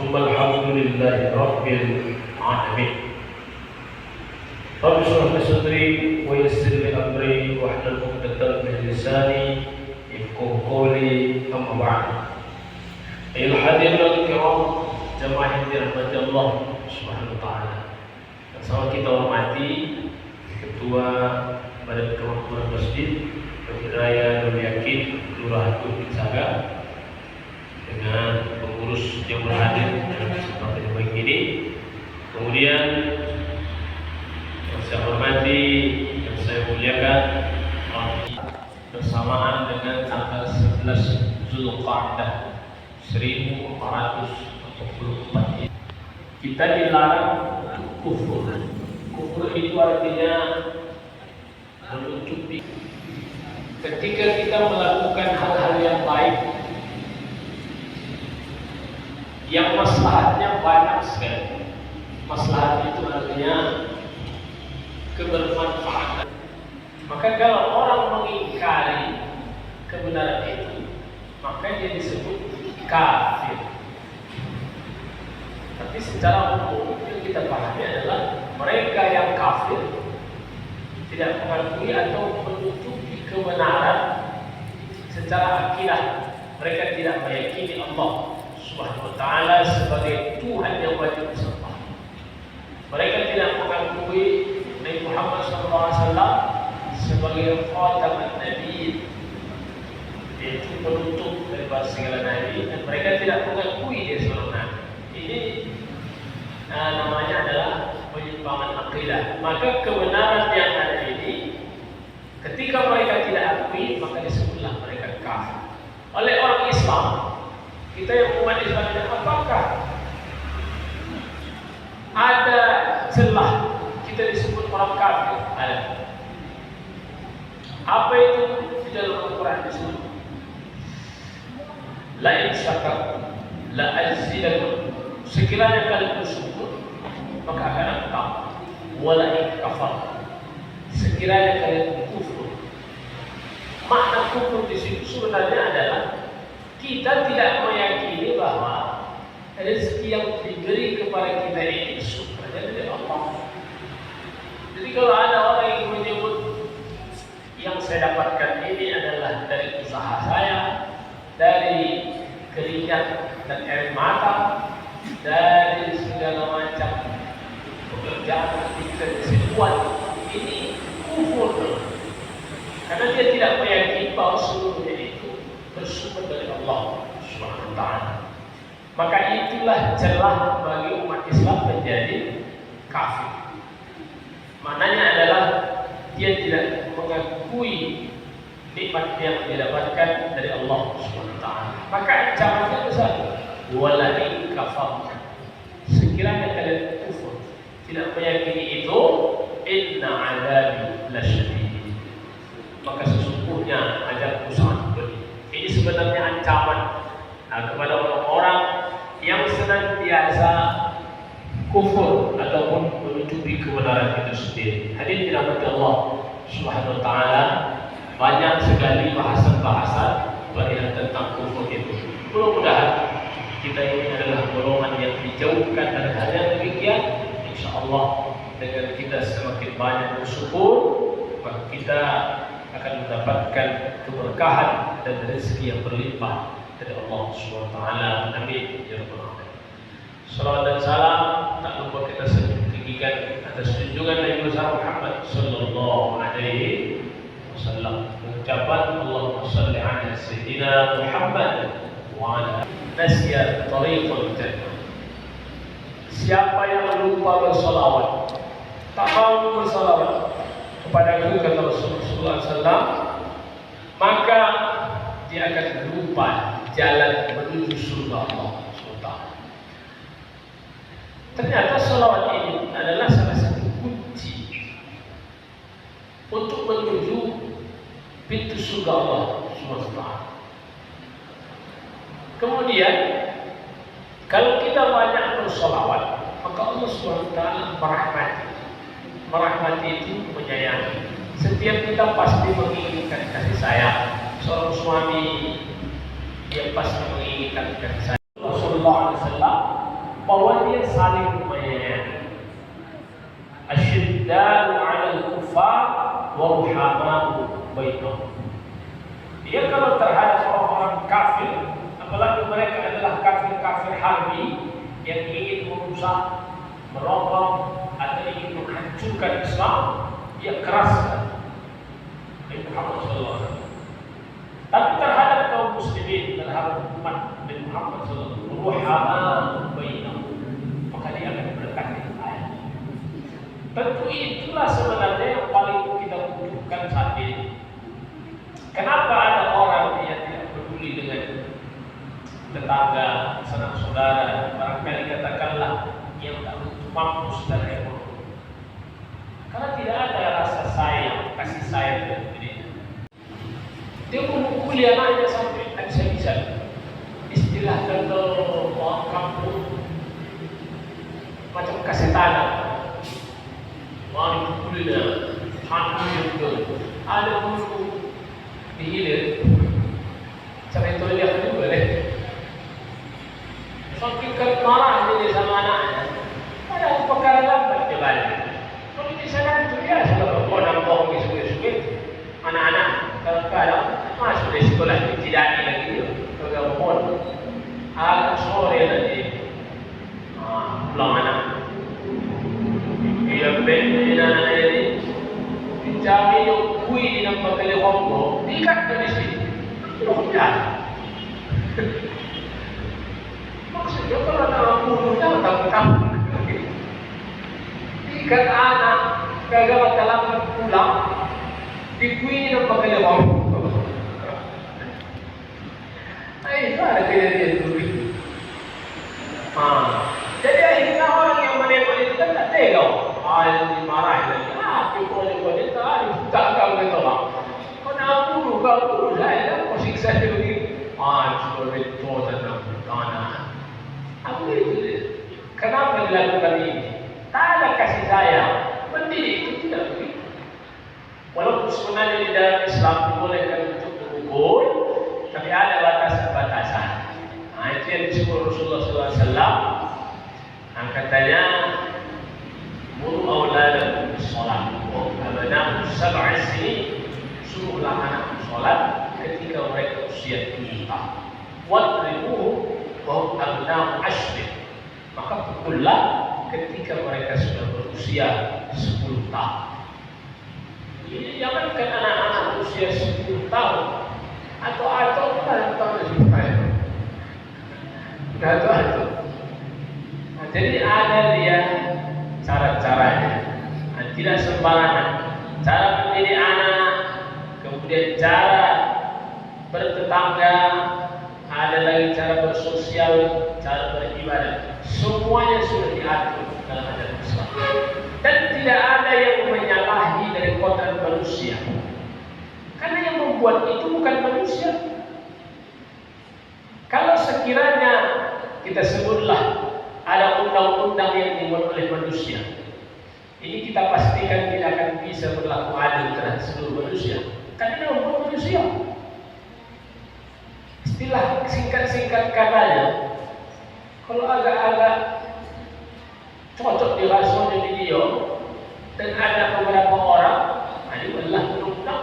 ثم الحمد لله رب العالمين. رب اشرح لي صدري ويسر لي امري واحلل عقدة من لساني يفقهوا قولي. اما بعد. ايها الحاضرون الكرام jamaah yang dirahmati Allah Subhanahu wa taala. Sama kita hormati Ketua Badan Kemakmuran Masjid Masjid Raya Nur Yakin Kelurahan Saga dengan pengurus yang berhadir dalam kesempatan yang baik ini. Kemudian yang saya hormati dan saya muliakan bersamaan dengan tanggal 11 Zulqa'dah 1444 kita dilarang kufur. Kufur itu artinya menutupi. Ketika kita melakukan hal-hal yang baik yang maslahatnya banyak sekali. Maslahat itu artinya kebermanfaatan. Maka kalau orang mengingkari kebenaran itu, maka dia disebut kafir. Tapi secara umum yang kita pahami adalah mereka yang kafir tidak mengakui atau menutupi kebenaran secara akidah. Mereka tidak meyakini Allah Subhanahu wa taala sebagai Tuhan yang wajib disembah. Mereka tidak mengakui Nabi Muhammad SAW sebagai khataman Nabi, yaitu penutup daripada segala nabi, dan mereka tidak mengakui dia seorang nabi. Ini namanya adalah penyimpangan akidah. Maka kebenaran yang ada ini, ketika mereka tidak akui, maka disebutlah mereka kafir. Oleh orang Islam, kita yang umat Islam ini, apakah ada celah kita disebut orang kafir? Ada. Apa itu di dalam Al-Quran disebut? La in syakartum la azidannakum. Sekiranya kalian bersyukur, maka akan aku tambah. Wala in kafartum. Sekiranya kalian kufur. Makna kufur di situ sebenarnya adalah kita tidak meyakini bahwa rezeki yang diberi kepada kita ini sumbernya dari Allah. Jadi kalau ada orang yang menyebut yang saya dapatkan ini adalah dari usaha saya, dari keringat dan air mata, dari segala macam pekerjaan yang kita bisa buat, ini kufur. Karena dia tidak meyakini bahwa seluruhnya itu bersumber dari Allah Subhanahu wa taala. Maka itulah celah bagi umat Islam menjadi kafir. Maknanya adalah dia tidak mengakui nikmat yang didapatkan dari Allah Subhanahu wa taala. Maka ancamannya besar. Wala in kafartum. Sekiranya kalian kufur, tidak meyakini itu, inna adabi lasyadid. Maka sesungguhnya azabku sangat pedih. Ini sebenarnya ancaman kepada orang-orang yang senantiasa kufur ataupun menutupi kebenaran itu sendiri. Hadirin dirahmati Allah Subhanahu wa taala, banyak sekali bahasan-bahasan perihal tentang kufur itu. Mudah-mudahan kita ini adalah golongan yang dijauhkan dari hal yang demikian. Insyaallah dengan kita semakin banyak bersyukur, maka kita akan mendapatkan keberkahan dan rezeki yang berlimpah dari Allah Subhanahu wa taala. Amin ya rabbal alamin. Salawat dan salam tak lupa kita tinggikan atas junjungan Nabi Muhammad sallallahu alaihi wasallam. Ucapan Allahumma shalli ala sayyidina Muhammad wa ala nasya tariqul jannah. Siapa yang lupa bersalawat, tak mau bersalawat kepadaku, kata Rasulullah SAW, maka dia akan lupa jalan menuju surga Allah SWT. Ternyata salawat ini adalah salah satu kunci untuk menuju pintu surga Allah SWT. Kemudian kalau kita banyak bersalawat, maka Allah SWT merahmati. Merahmati itu menyayangi. Setiap kita pasti menginginkan kasih sayang. Seorang suami dia pasti menginginkan kasih sayang. Rasulullah SAW bahwa dia saling menyayangi. Asyidda'u 'alal kuffar wa ruhama'u bainahum. Dia kalau terhadap orang-orang kafir, apalagi mereka adalah kafir-kafir harbi yang ingin merusak, merongrong atau ingin menghancurkan Islam, dia keras. Nabi Muhammad SAW. Tapi terhadap kaum muslimin, terhadap umat Nabi Muhammad SAW, ruhama'u bainahum, maka dia akan mendekati ayat. Tentu itulah sebenarnya yang paling kita butuhkan saat ini. Kenapa ada orang yang tidak peduli dengan tetangga, sanak saudara, barangkali katakanlah yang tak mampu secara ekonomi? Karena tidak ada rasa sayang, kasih sayang dari dirinya. Dia memukuli anaknya sampai tak bisa-bisa. Istilah kalau orang kampung macam kasetanan. Orang dipukuli dia, hancur itu. Ada musuh dihilir, cara itu lihat juga deh. Saking marah dia sama anaknya, ada perkara lambat dia balik. Kalau di sana itu dia sudah bohong sulit. Anak-anak kadang-kadang masuk di sekolah tidak lagi dia, kalau bohong. Agak sore tadi, pulang anak. Dia benda anak ini. Jami yung kui ng pagkalihong mo, ikat na isi. Ano ko yan? Maksudnya kalau dalam punuhnya, tapos ikat anak, kagawat dalam pulang, di kui ng pagkalihong mo. Ay, itu ada kejadian dulu. Jadi akhirnya orang yang menemukan itu kan tak tega. Yang dimarahin lagi. Pokoknya dia tak akan bertolak. Kau dulu saya kau siksa dia begini. Sudah betul tentang tanah. Apa itu? Kenapa dilakukan ini? Tak ada kasih sayang. Mendidik itu tidak begitu. Walaupun sebenarnya di dalam Islam dibolehkan untuk mengukur, tapi ada batasan-batasan. Itu yang disebut Rasulullah SAW. Katanya, muru awladakum bis-shalah wa abna'u sab'a sinin, suruhlah anak sholat ketika mereka usia 7 tahun. Wadribuhum wa hum abna'u 10, maka pukullah ketika mereka sudah berusia 10 tahun. Jadi jangankan anak-anak usia 10 tahun atau tahun supaya atau. Jadi ada dia cara-caranya, tidak sembarangan. Cara mendidik anak, kemudian cara bertetangga, ada lagi cara bersosial, cara beribadah. Semuanya sudah diatur dalam ajaran Islam. Dan tidak ada yang menyalahi dari kodrat manusia. Karena yang membuat itu bukan manusia. Kalau sekiranya kita sebutlah ada undang-undang yang dibuat oleh manusia, ini kita pastikan tidak akan bisa berlaku adil terhadap seluruh manusia. Karena membuat manusia. Istilah singkat-singkat katanya, kalau agak-agak cocok dirasuah di video dan ada beberapa orang, ini adalah undang-undang.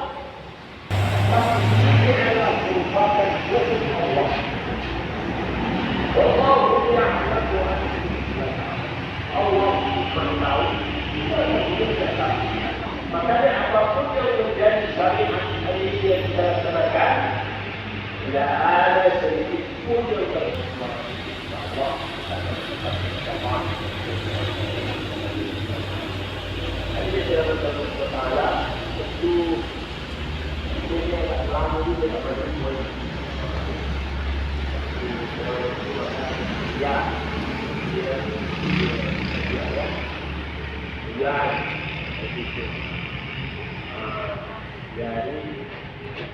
Tapi ini adalah merupakan hukum Allah. Allah Allah beritahu, makanya apapun yang menjadi syariat hari ini yang kita laksanakan, tidak ada sedikit pun yang tersebar. Allah akan ini tidak berkata-kata itu dunia yang lama itu tidak berkata-kata. Ya, jadi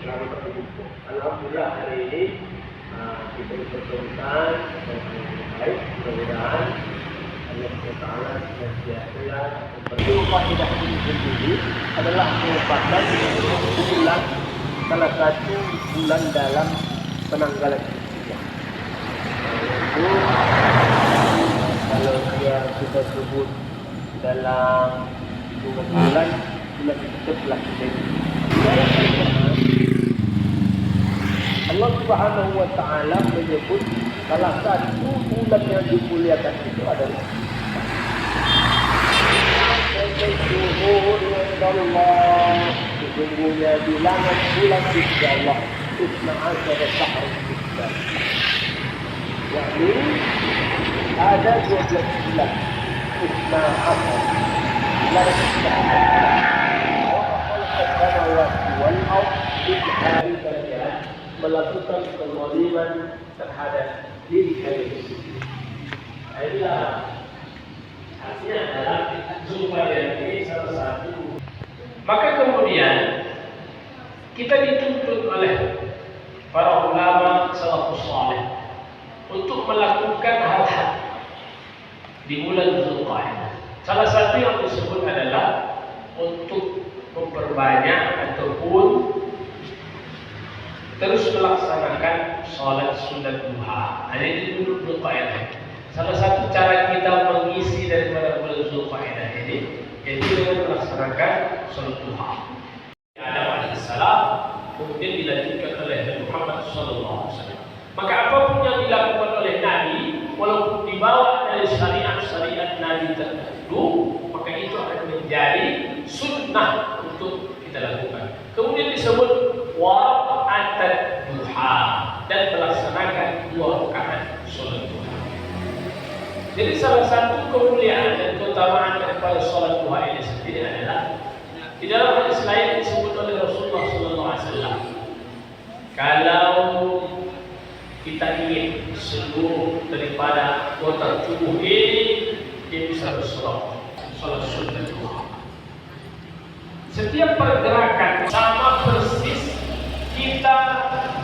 selalu terbuka. Alhamdulillah hari ini kita dipertemukan dan baik, mudah-mudahan Allah Taala senantiasa memberi faedah ini sendiri adalah merupakan bulan, salah satu bulan dalam penanggalan Hijriah. Itu kita sebut dalam 2 bulan kita telah kita dalam Al-Quran Allah Subhanahu wa Ta'ala menyebut salah satu bulan yang dimuliakan itu adalah Allah, sesungguhnya bilangan bulan di sisi Allah 12 syahr Islam, yakni ada 12 bulan 12 bulan Islam. Melakukan kezaliman terhadap diri kalian. Inilah artinya adalah supaya ini salah satu. Maka kemudian kita dituntut oleh para ulama salafus saleh untuk melakukan hal-hal di bulan Zulqa'dah. Salah satu yang disebut adalah untuk memperbanyak ataupun terus melaksanakan sholat sunat duha. Ada di Zulqa'dah. Salah satu cara kita mengisi daripada bulan Zulqa'dah ini yaitu dengan melaksanakan sholat duha. Adam alaihissalam kemudian dilanjutkan oleh Nabi Muhammad SAW. Maka apapun yang dilakukan oleh Nabi, walaupun dibawa dari syariat-syariat Nabi terdahulu, maka itu akan menjadi sunnah untuk kita lakukan. Kemudian disebut waqtat duha dan melaksanakan 2 rakaat sholat duha. Jadi salah satu kemuliaan dan keutamaan daripada sholat duha ini sendiri adalah di dalam hadis lain disebut oleh Rasulullah SAW, kalau kita ingin seluruh daripada anggota tubuh ini dia bisa bersolat sunat duha. Setiap pergerakan sama persis kita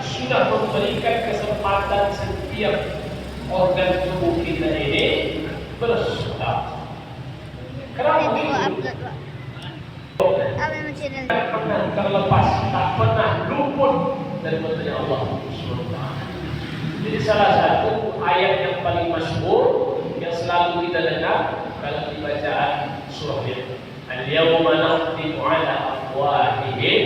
sudah memberikan kesempatan setiap organ tubuh kita ini bersolat. Kenapa begitu? Tak pernah terlepas, tak pernah luput dari perintah Allah SWT. Jadi salah satu ayat yang paling masyhur yang selalu kita dengar kalau di bacaan surah ini, al-yawma nakhtimu ala afwahihim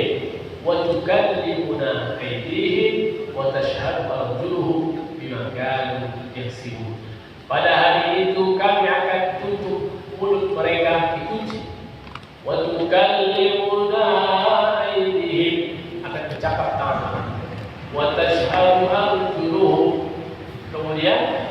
wa tukallimuna aydihim wa tashhadu arjuluhum bima kanu yaksibun. Pada hari itu kami akan tutup mulut mereka dikunci. Wa tukallimuna aydihim, akan tercapai tangan. Wa tashhadu arjuluhum, kemudian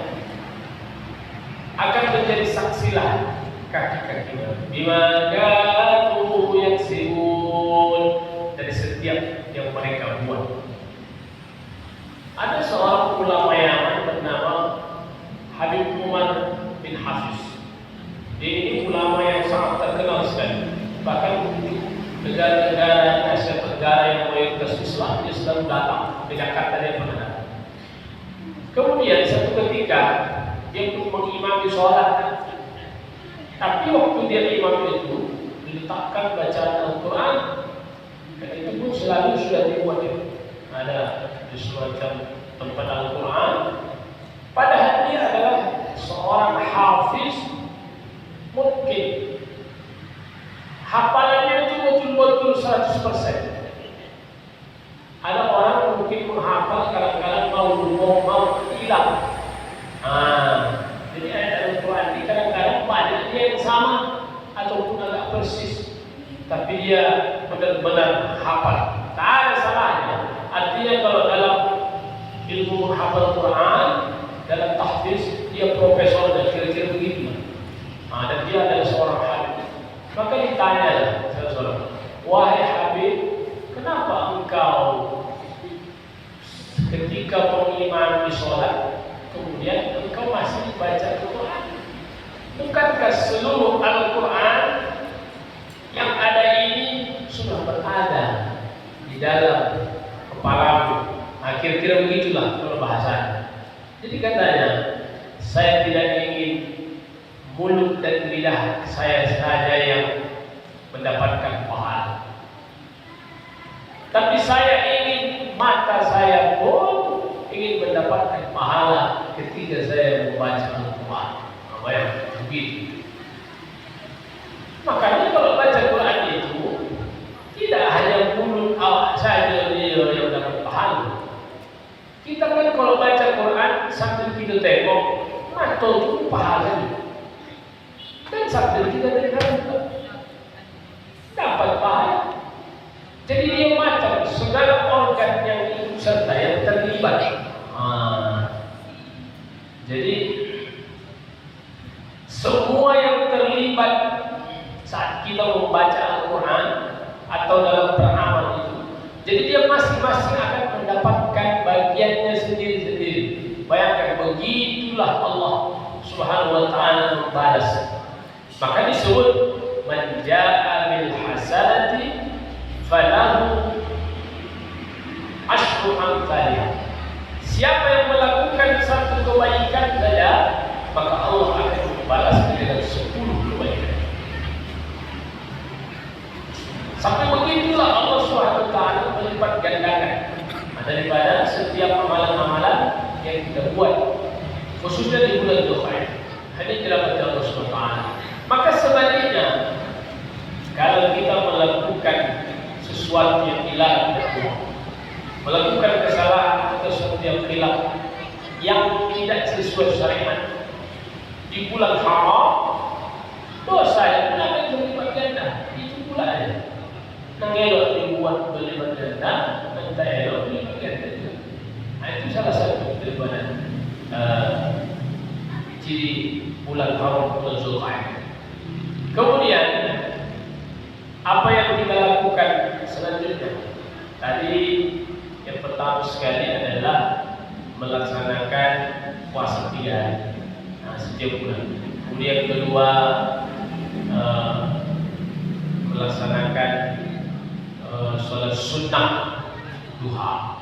akan menjadi saksilah kaki-kaki bima kanu yaksibun, dari setiap yang mereka buat. Ada seorang ulama yang bernama Habib Umar bin Hafiz. Dia ini ulama yang sangat terkenal sekali. Bahkan negara-negara Asia Tenggara yang mayoritas Islam, dia selalu datang. Di Jakarta dia pernah datang. Kemudian satu ketika dia pun mengimami sholat. Tapi waktu dia imam itu diletakkan bacaan Al-Quran, dan itu pun selalu sudah dibuat ya. Ada di semacam tempat Al-Quran. Padahal dia adalah seorang hafiz, mungkin hafalannya itu betul-betul 100%. Ada orang mungkin menghafal kadang-kadang mau hilang. Jadi ayat Al-Quran ini kadang-kadang banyak dia yang sama ataupun agak persis, tapi dia benar-benar hafal. Tak ada salahnya. Artinya kalau dalam ilmu menghafal Quran, dalam tahfiz dia profesor dan kira-kira begitu. Dan dia adalah seorang habib. Maka ditanya seorang, wahai Habib, kenapa engkau ketika mengimami sholat kemudian engkau masih baca Al-Quran? Bukankah seluruh Al-Quran yang ada ini sudah berada di dalam kepalamu? Kira-kira begitulah kalau bahasanya. Jadi katanya, saya tidak ingin mulut dan lidah saya saja yang mendapatkan pahala, tapi saya ingin mata saya pun ingin mendapatkan pahala ketika saya membaca Al-Quran. Begitu begitu. Makanya kalau baca Quran itu tidak hanya mulut awak saja yang dapat pahala. Kita kan kalau baca Quran sambil kita tengok mata itu pahala juga. Dan sambil kita dengar juga dapat pahala. Jadi dia macam segala organ yang ikut serta yang terlibat. Jadi semua yang terlibat saat kita membaca Al-Quran atau dalam beramal itu, jadi dia masing-masing akan mendapatkan bagiannya sendiri-sendiri. Bayangkan, begitulah Allah Subhanahu wa ta'ala membalas. Maka disebut man jaa'a bil hasanati falahu asyru amsalihah. Siapa yang melakukan satu kebaikan saja, maka Allah akan membalas dengan 10 kebaikan. Sampai begitulah Allah SWT melipat gandakan daripada setiap amalan-amalan yang kita buat, khususnya di bulan Dzulhijjah. Hadis dirahmati Allah SWT. Maka sebaliknya, kalau kita melakukan sesuatu yang dilarang oleh Allah, melakukan kesalahan atau sesuatu yang khilaf yang tidak sesuai syariat di bulan haram, dosa yang akan berlipat ganda. Itu pula aja. Nang elok dibuat berlipat ganda, nang tak elok berlipat ganda juga. Nah, itu salah satu daripada ciri bulan haram, bulan Dzulhijjah. Kemudian apa yang kita lakukan selanjutnya? Tadi yang pertama sekali adalah melaksanakan puasa 3 hari setiap bulan. Kemudian kedua, melaksanakan sholat sunnah duha.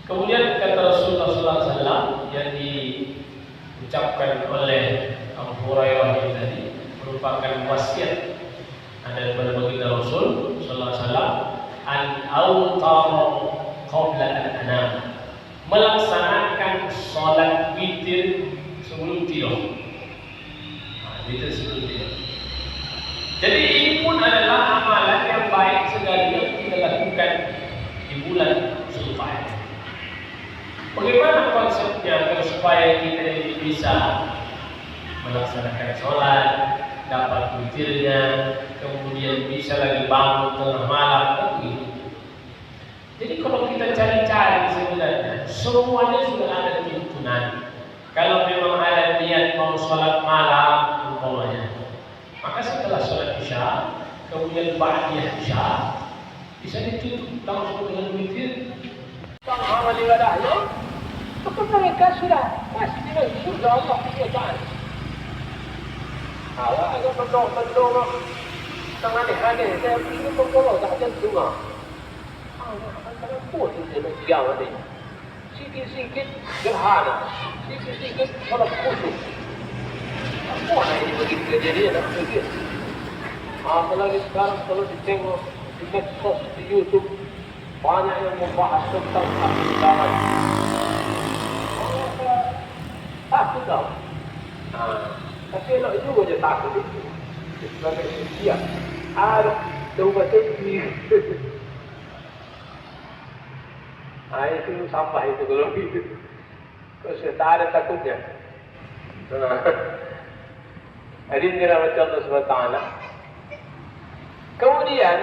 Kemudian kata Rasulullah SAW yang diucapkan oleh Abu Hurairah ini tadi merupakan wasiat daripada baginda Rasul sallallahu alaihi wasallam, al-awtar qabla an-anam, melaksanakan salat witir sebelum tidur. Witir sebelum tidur. Jadi ini pun adalah amalan yang baik sekali yang kita lakukan di bulan Dzulhijjah. Bagaimana konsepnya supaya kita ini bisa melaksanakan sholat, dapat witirnya, kemudian bisa lagi bangun tengah malam, begitu. Jadi kalau kita cari-cari sebenarnya semuanya sudah ada tuntunan. Kalau memang ada niat mau sholat malam umpamanya, maka setelah sholat isya, kemudian ba'diyah isya, bisa ditutup langsung dengan witir. Kalau amal ibadahnya, maka mereka sudah pasti dengan surga Allah SWT. Kalau ada bendung-bendung tengah hari saya pergi berkolok tak ada juga. Kadang-kadang pun dia menjiang nanti. Sikit-sikit gerhana, sikit-sikit kalau khusus. Apa ini begitu kejadian nak begitu? Apalagi sekarang kalau ditengok di medsos, di YouTube, banyak yang membahas tentang akidah. Takut tau. Tapi elok juga dia takut itu. Sebagai manusia ada coba tinggi. Itu sampah itu kalau gitu. Kalau sudah tak ada takutnya. Jadi ini rahmat Allah SWT. Kemudian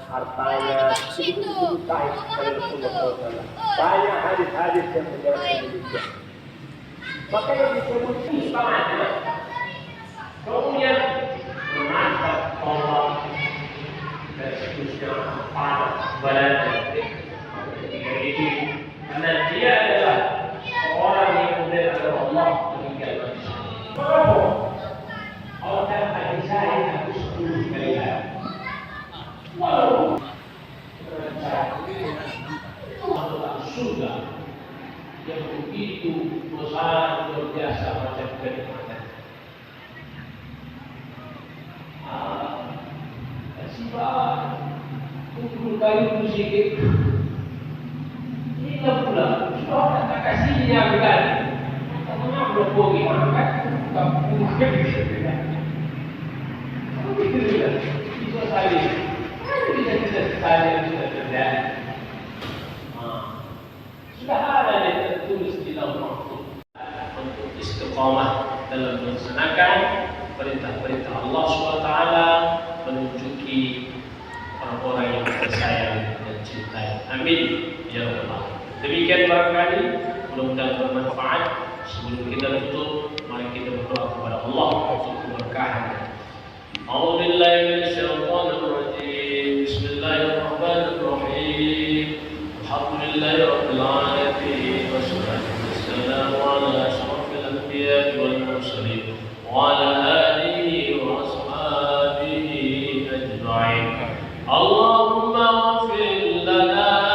hartanya sedikit baik dari Rasulullah SAW. Banyak hadis-hadis yang menjelaskan demikian. Maka yang disebut istiqamah. Kemudian mengangkat Allah dan seterusnya pada badan ketika itu, karena dia adalah orang yang kemudian ada Allah meninggal manusia. Kenapa? Allah dalam hadis saya aku 10 kali lihat. Wow. Allah surga yang begitu besar luar biasa macam kenikmatan. Sebab untuk kayu sedikit ini pula, sudah tak kasihnya berkali. Tak pernah berbohong kan? mungkin bisa tidak. Kalau itu tidak, itu saja. Bisa kita saja bisa terjadi. Sudah ada yang tertulis di dalam waktu untuk istiqamah dalam melaksanakan perintah-perintah Allah SWT, menunjuki orang-orang yang tersayang dan cintai. Amin ya Allah. Demikian barangkali, mudah-mudahan bermanfaat. Sebelum kita tutup, mari kita berdoa kepada Allah untuk keberkahan. A'udzu billahi minasyaitonir rajim. Bismillahirrahmanirrahim. Alhamdulillahi rabbil alamin. Wassalatu wassalamu ala asyrafil anbiya'i wal mursalin wa ala alihi wa ashabihi ajma'in. Allahumma ighfir lana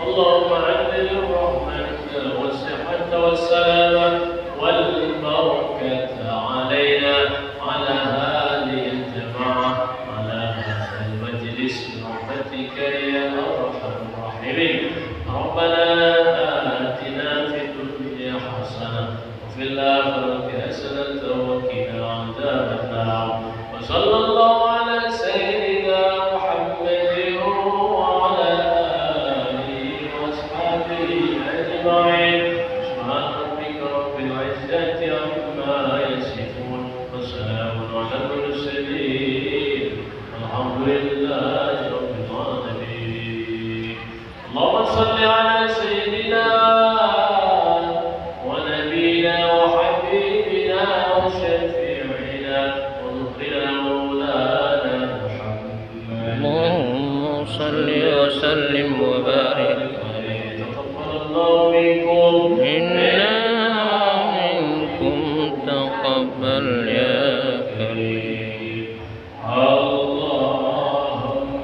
اللهم عجل الرحمة والصحة والسلامة والبركة علينا على هذه الجماعة على هذا المجلس برحمتك يا أرحم الراحمين. ربنا آتنا في الدنيا حسنة وفي الآخرة حسنة وقنا عذاب النار. وصلى الله على سيدنا محمد وعلى آله وأصحابه أجمعين. سبحان ربك رب العزة عما يصفون وسلام على المرسلين والحمد لله رب العالمين. اللهم صل على سيدنا ونبينا وحبيبنا وشفيعنا ونصرنا مولانا محمد. اللهم صل وسلم وبارك عليه. تقبل الله منكم